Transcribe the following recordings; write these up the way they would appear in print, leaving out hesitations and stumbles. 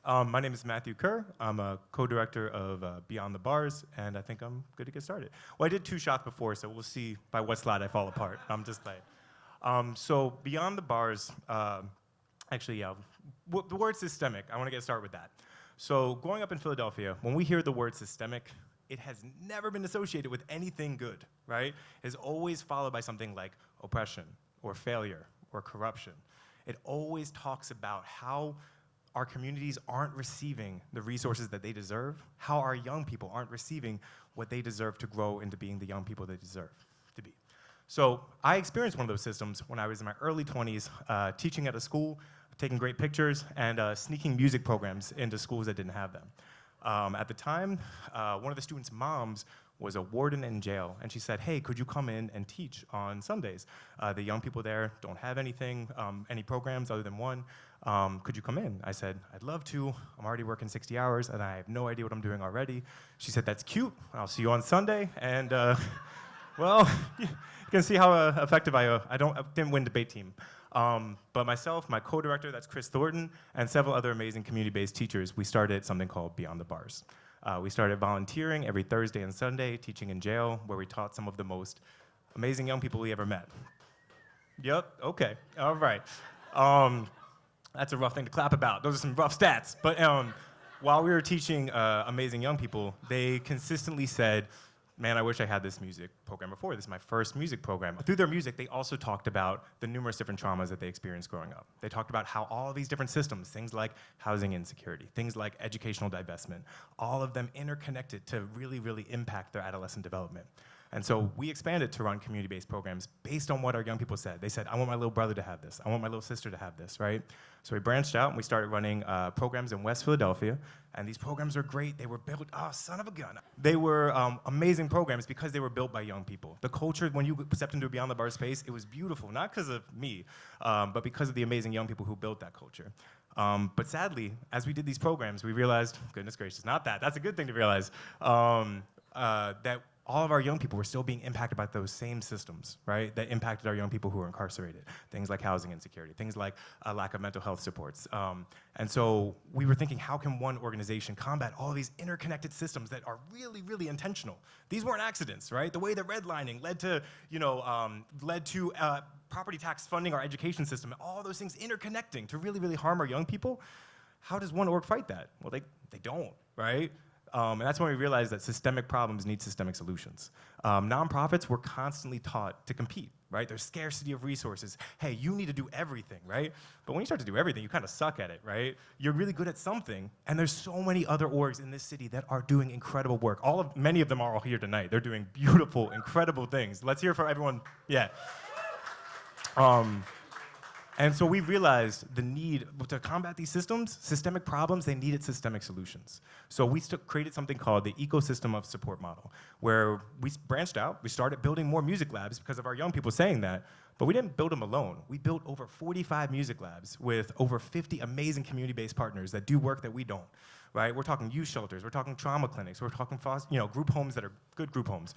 My name is Matthew Kerr. I'm a co-director of Beyond the Bars, and I think I'm good to get started. Well, I did 2 shots before, so we'll see by what slide I fall apart. I'm just playing. So Beyond the Bars, actually, yeah, the word systemic, I want to get started with that. So growing up in Philadelphia, when we hear the word systemic, it has never been associated with anything good, right? It's always followed by something like oppression or failure or corruption. It always talks about how our communities aren't receiving the resources that they deserve, how our young people aren't receiving what they deserve to grow into being the young people they deserve to be. So I experienced one of those systems when I was in my early 20s, teaching at a school, taking great pictures, and sneaking music programs into schools that didn't have them. At the time, one of the students' moms was a warden in jail, and she said, hey, could you come in and teach on Sundays? The young people there don't have anything, any programs other than one. Could you come in? I said, I'd love to. I'm already working 60 hours, and I have no idea what I'm doing already. She said, that's cute. I'll see you on Sunday. And, well, you can see how effective I didn't win debate team. But myself, my co-director, that's Chris Thornton, and several other amazing community-based teachers, we started something called Beyond the Bars. We started volunteering every Thursday and Sunday, teaching in jail, where we taught some of the most amazing young people we ever met. Yep, okay, all right. That's a rough thing to clap about. Those are some rough stats. But while we were teaching amazing young people, they consistently said, man, I wish I had this music program before. This is my first music program. Through their music, they also talked about the numerous different traumas that they experienced growing up. They talked about how all of these different systems, things like housing insecurity, things like educational divestment, all of them interconnected to really, really impact their adolescent development. And so we expanded to run community-based programs based on what our young people said. They said, I want my little brother to have this. I want my little sister to have this, right? So we branched out and we started running programs in West Philadelphia. And these programs were great. They were built, oh, son of a gun. They were amazing programs because they were built by young people. The culture, when you stepped into a Beyond the Bar space, it was beautiful, not because of me, but because of the amazing young people who built that culture. But sadly, as we did these programs, we realized, goodness gracious, not that. That's a good thing to realize, that all of our young people were still being impacted by those same systems, right, that impacted our young people who were incarcerated. Things like housing insecurity, things like a lack of mental health supports. And so we were thinking, how can one organization combat all of these interconnected systems that are really, really intentional? These weren't accidents, right? The way that redlining led to, property tax funding our education system, all those things interconnecting to really, really harm our young people. How does one org fight that? Well, they don't, right? And that's when we realized that systemic problems need systemic solutions. Nonprofits were constantly taught to compete, right? There's scarcity of resources. Hey, you need to do everything, right? But when you start to do everything, you kind of suck at it, right? You're really good at something, and there's so many other orgs in this city that are doing incredible work. Many of them are all here tonight. They're doing beautiful, incredible things. Let's hear for everyone, yeah. And so we realized the need to combat these systems, systemic problems, they needed systemic solutions. So we created something called the ecosystem of support model, where we branched out, we started building more music labs because of our young people saying that, but we didn't build them alone. We built over 45 music labs with over 50 amazing community-based partners that do work that we don't, right? We're talking youth shelters, we're talking trauma clinics, we're talking group homes that are good group homes.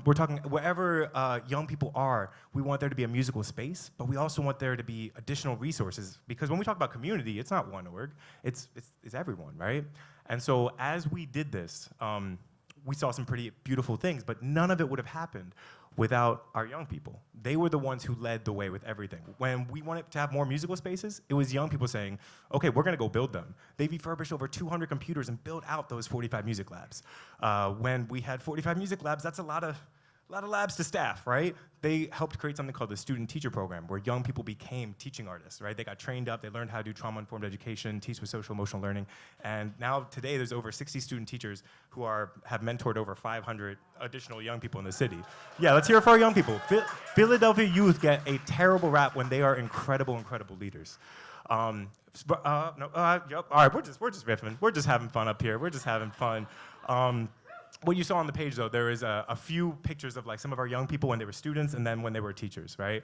We're talking wherever young people are, we want there to be a musical space, but we also want there to be additional resources, because when we talk about community, it's not one org, it's everyone, right? And so as we did this, we saw some pretty beautiful things, but none of it would have happened without our young people. They were the ones who led the way with everything. When we wanted to have more musical spaces, it was young people saying, okay, we're gonna go build them. They refurbished over 200 computers and built out those 45 music labs. When we had 45 music labs, that's a lot of labs to staff, right? They helped create something called the student teacher program, where young people became teaching artists, right? They got trained up, they learned how to do trauma-informed education, teach with social emotional learning, and now today there's over 60 student teachers who have mentored over 500 additional young people in the city. Yeah, let's hear it for our young people. Philadelphia youth get a terrible rap when they are incredible, incredible leaders. Yep, all right, we're just riffing. We're just having fun up here. We're just having fun. What you saw on the page, though, there is a few pictures of like some of our young people when they were students and then when they were teachers, right?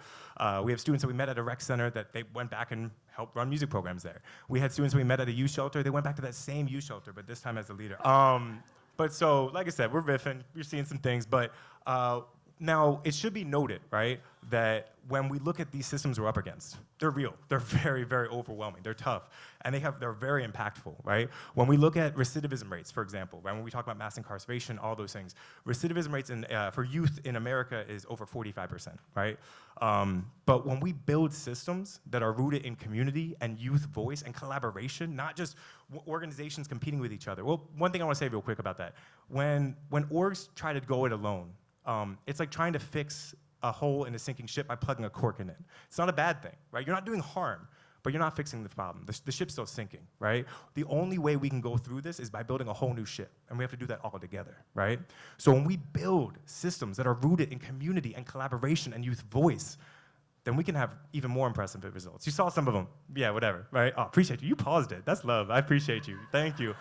We have students that we met at a rec center that they went back and helped run music programs there. We had students we met at a youth shelter. They went back to that same youth shelter, but this time as a leader. But so, like I said, we're riffing. You're seeing some things, but Now, it should be noted, right, that when we look at these systems we're up against, they're real. They're very, very overwhelming. They're tough, and they're very impactful, right? When we look at recidivism rates, for example, right, when we talk about mass incarceration, all those things, recidivism rates for youth in America is over 45%, right? But when we build systems that are rooted in community and youth voice and collaboration, not just organizations competing with each other. Well, one thing I want to say real quick about that. When orgs try to go it alone, it's like trying to fix a hole in a sinking ship by plugging a cork in it. It's not a bad thing, right? You're not doing harm, but you're not fixing the problem. The ship's still sinking, right? The only way we can go through this is by building a whole new ship, and we have to do that all together, right? So when we build systems that are rooted in community and collaboration and youth voice, then we can have even more impressive results. You saw some of them. Yeah, whatever, right? Oh, appreciate you. You paused it. That's love. I appreciate you. Thank you.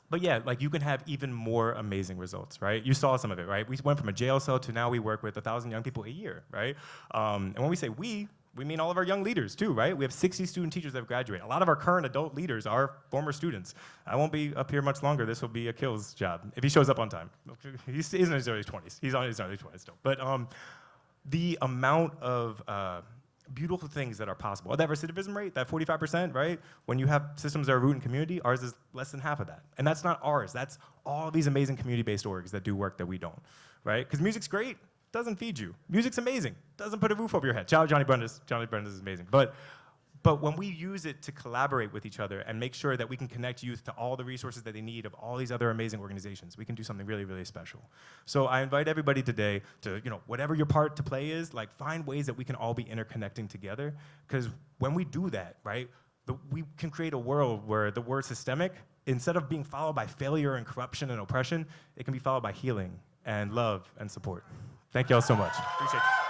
But yeah, like you can have even more amazing results, right? You saw some of it, right? We went from a jail cell to now we work with 1,000 young people a year, right? And when we say we mean all of our young leaders too, right? We have 60 student teachers that have graduated. A lot of our current adult leaders are former students. I won't be up here much longer. This will be Akil's job, if he shows up on time. He's in his early 20s. He's on his early 20s still. But the amount of beautiful things that are possible. That recidivism rate, that 45%, right? When you have systems that are rooted in community, ours is less than half of that. And that's not ours. That's all these amazing community-based orgs that do work that we don't, right? Because music's great, doesn't feed you. Music's amazing, doesn't put a roof over your head. Shout out Johnny Brundis. Johnny Brundis is amazing. But when we use it to collaborate with each other and make sure that we can connect youth to all the resources that they need of all these other amazing organizations, we can do something really, really special. So I invite everybody today to, whatever your part to play is, like find ways that we can all be interconnecting together. Because when we do that, right, we can create a world where the word systemic, instead of being followed by failure and corruption and oppression, it can be followed by healing and love and support. Thank you all so much. Appreciate it.